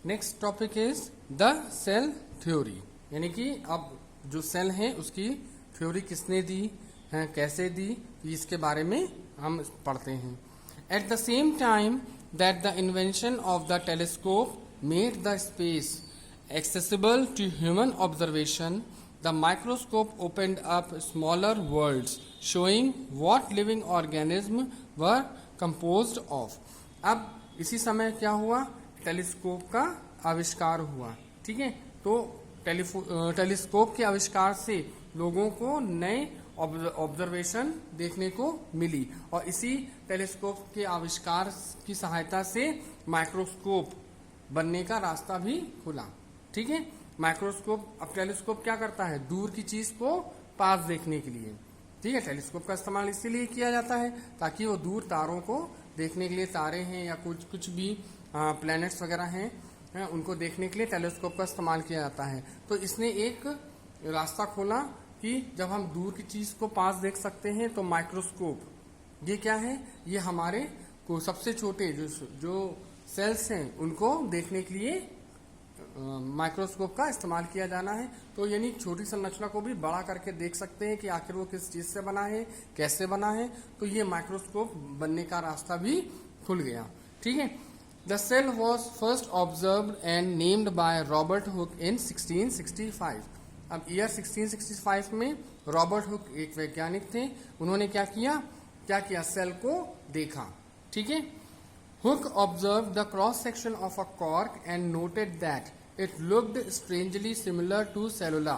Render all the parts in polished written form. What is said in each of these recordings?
Next topic is the cell theory, यानी कि अब जो सेल है उसकी थ्योरी किसने दी है, कैसे दी, इसके बारे में हम पढ़ते हैं. At the same time that the invention of the telescope made the space accessible to human observation, the microscope opened up smaller worlds showing what living organisms were composed of. अब इसी समय क्या हुआ, टेलीस्कोप का आविष्कार हुआ. ठीक है, तो टेलीस्कोप के आविष्कार से लोगों को नए ऑब्जर्वेशन देखने को मिली और इसी टेलीस्कोप के आविष्कार की सहायता से माइक्रोस्कोप बनने का रास्ता भी खुला. ठीक है, माइक्रोस्कोप, अब टेलीस्कोप क्या करता है, दूर की चीज को पास देखने के लिए. ठीक है, टेलीस्कोप का इस्तेमाल इसीलिए किया जाता है ताकि वो दूर तारों को देखने के लिए, तारे हैं या कुछ भी प्लैनेट्स वगैरह हैं, उनको देखने के लिए टेलीस्कोप का इस्तेमाल किया जाता है. तो इसने एक रास्ता खोला कि जब हम दूर की चीज को पास देख सकते हैं तो माइक्रोस्कोप ये क्या है, ये हमारे को सबसे छोटे जो सेल्स हैं उनको देखने के लिए माइक्रोस्कोप का इस्तेमाल किया जाना है. तो यानी छोटी संरचना को भी बड़ा करके देख सकते हैं कि आखिर वो किस चीज से बना है, कैसे बना है. तो ये माइक्रोस्कोप बनने का रास्ता भी खुल गया. ठीक है, the cell was first observed and named by Robert Hooke in 1665. अब ईयर 1665 में रॉबर्ट हुक एक वैज्ञानिक थे. उन्होंने क्या किया, सेल को देखा. ठीक है, Hooke observed the cross section of a cork and noted that it looked strangely similar to cellula,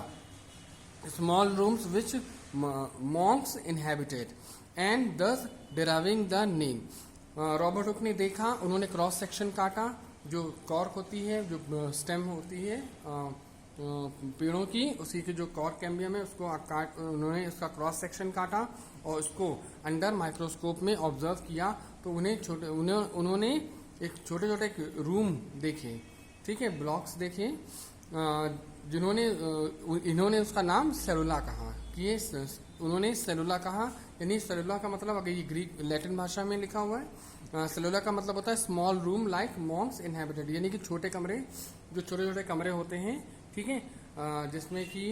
small rooms which monks inhabited, and thus deriving the name. Robert Hooke ने देखा, उन्होंने क्रॉस सेक्शन काटा, जो cork होती है, जो stem होती है पेड़ों की, उसी के जो कॉर्क कैम्बियम है उसको उन्होंने उसका क्रॉस सेक्शन काटा और उसको अंडर माइक्रोस्कोप में ऑब्जर्व किया. तो उन्होंने एक छोटे छोटे रूम देखे. ठीक है, ब्लॉक्स देखे, इन्होंने उसका नाम सेलुला कहा कि ये उन्होंने सेलुला कहा. यानी सेलुला का मतलब, अगर ये ग्रीक लैटिन भाषा में लिखा हुआ है, सेलुला का मतलब होता है small room like Monks inhabited, यानी कि छोटे कमरे, जो छोटे छोटे कमरे होते हैं. ठीक है, जिसमें कि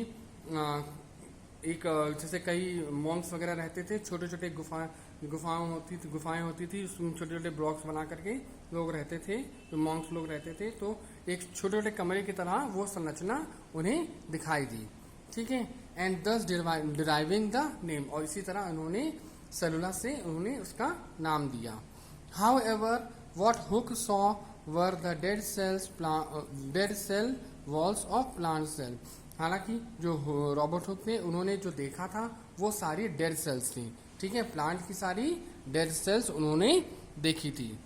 एक जैसे कई मॉन्क्स वगैरह रहते थे, छोटे छोटे गुफाएं होती थी, उसमें छोटे छोटे ब्लॉक्स बना करके लोग रहते थे, जो मॉन्क्स लोग रहते थे. तो एक छोटे छोटे कमरे की तरह वो संरचना उन्हें दिखाई दी. ठीक है, एंड दस डिराइविंग द नेम, और इसी तरह उन्होंने सेलुला से उन्होंने उसका नाम दिया. However what Hooke saw were the dead cell walls of plant cell. हालांकि जो रॉबर्ट हुक ने उन्होंने जो देखा था वो सारी डेड सेल्स थी. ठीक है, प्लांट की सारी डेड सेल्स उन्होंने देखी थी.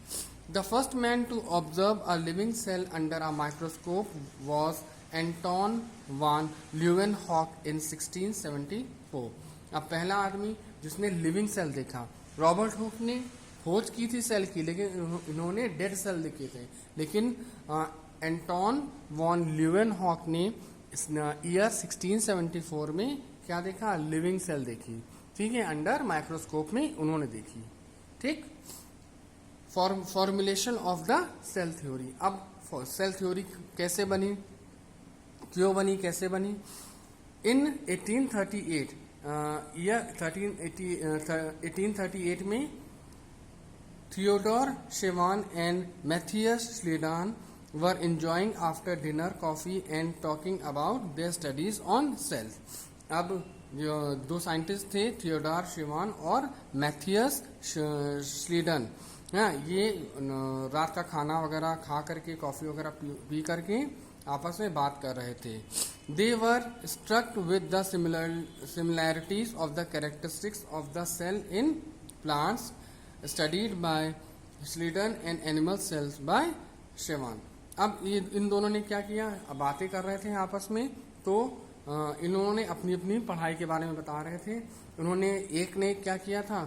The first man to observe a living cell under a microscope was Anton van Leeuwenhoek in 1674. अब पहला आदमी जिसने लिविंग सेल देखा, रॉबर्ट हुक ने खोज की थी सेल की, लेकिन इन्होंने डेड सेल देखे थे. लेकिन एंटोन वॉन ल्यूवेनहॉक ने ईयर 1674 में क्या देखा, लिविंग सेल देखी. ठीक है, अंडर माइक्रोस्कोप में उन्होंने देखी. ठीक, formulation of the cell theory. अब सेल थ्योरी कैसे बनी, क्यों बनी, कैसे बनी. इन 1838 1838 में Theodor Schwann and Matthias Schleiden were enjoying after dinner coffee and talking about their studies on cells. अब जो दो साइंटिस्ट थे, थियोडोर शेवान और मैथियस स्लीडन, ये रात का खाना वगैरह खा करके, कॉफी वगैरह पी करके आपस में बात कर रहे थे. They were struck with the similarities of the characteristics of the cell in plants studied by Sleeden and animal cells by शेवान. अब ये इन दोनों ने क्या किया, बातें कर रहे थे आपस में, तो इन्होंने अपनी अपनी पढ़ाई के बारे में बता रहे थे. उन्होंने एक ने क्या किया था,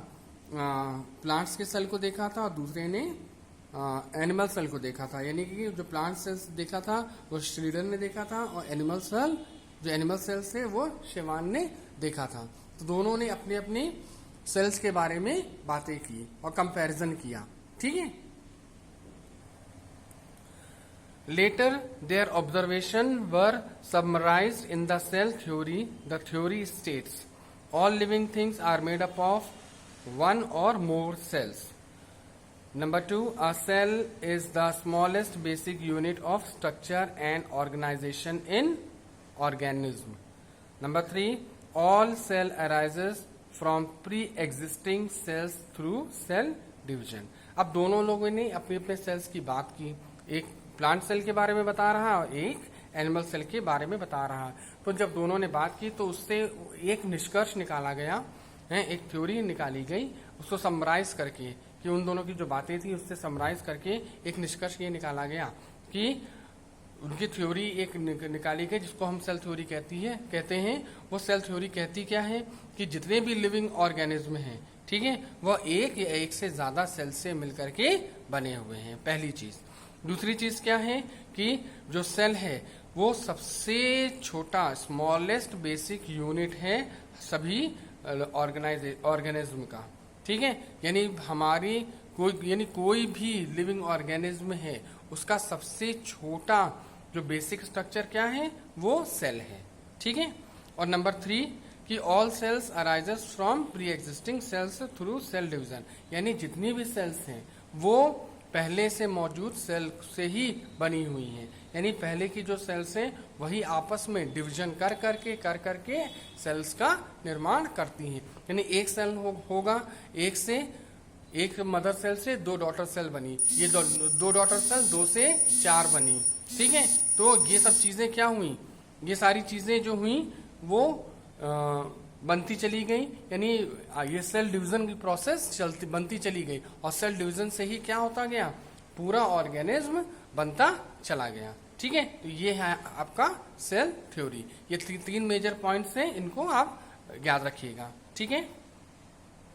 प्लांट्स के सेल को देखा था और दूसरे ने एनिमल सेल को देखा था. यानी कि जो प्लांट सेल्स देखा था वो श्रीडन ने देखा था और जो एनिमल सेल्स थे वो शेवान ने देखा था. तो दोनों ने अपने अपने सेल्स के बारे में बातें की और कंपैरिजन किया. ठीक है, Later, their observation were summarized in the cell theory. The theory states, all living things are made up of one or more cells. Number 2, a cell is the smallest basic unit of structure and organization in organism. Number 3, all cell arises from pre-existing cells through cell division. अब दोनों लोगों ने अपने अपने sales की बात की, एक प्लांट सेल के बारे में बता रहा और एक एनिमल सेल के बारे में बता रहा। तो जब दोनों ने बात की तो उससे एक निष्कर्ष निकाला गया है, एक थ्योरी निकाली गई, उसको समराइज करके, कि उन दोनों की जो बातें थी उससे समराइज करके एक निष्कर्ष ये निकाला गया कि उनकी थ्योरी एक निकाली गई जिसको हम सेल थ्योरी कहते हैं। वो सेल थ्योरी कहती क्या है कि जितने भी लिविंग ऑर्गेनिज्म हैं, ठीक है, वह एक या एक से ज्यादा सेल से मिलकर के बने हुए हैं, पहली चीज। दूसरी चीज क्या है कि जो सेल है वो सबसे छोटा स्मॉलेस्ट बेसिक यूनिट है सभी ऑर्गेनिज्म का, ठीक है। यानी कोई भी लिविंग ऑर्गेनिज्म है उसका सबसे छोटा जो बेसिक स्ट्रक्चर क्या है वो सेल है, ठीक है। और नंबर 3 कि all cells arises from pre existing cells through cell division, यानी जितनी भी सेल्स हैं वो पहले से मौजूद सेल से ही बनी हुई हैं। यानी पहले की जो सेल्स हैं वही आपस में डिवीजन कर करके सेल्स का निर्माण करती हैं। यानी एक सेल होगा, एक मदर सेल से 2 डॉटर सेल बनी, ये दो डॉटर सेल 2 से 4 बनी, ठीक है। तो ये सब चीजें क्या हुई, ये सारी चीजें जो हुई वो बनती चली गई, यानी ये सेल डिवीजन की प्रोसेस बनती चली गई और सेल डिवीजन से ही क्या होता गया, पूरा ऑर्गेनिज्म बनता चला गया, ठीक है। तो ये है आपका सेल थ्योरी। ये 3 मेजर पॉइंट्स हैं, इनको आप याद रखिएगा, ठीक है।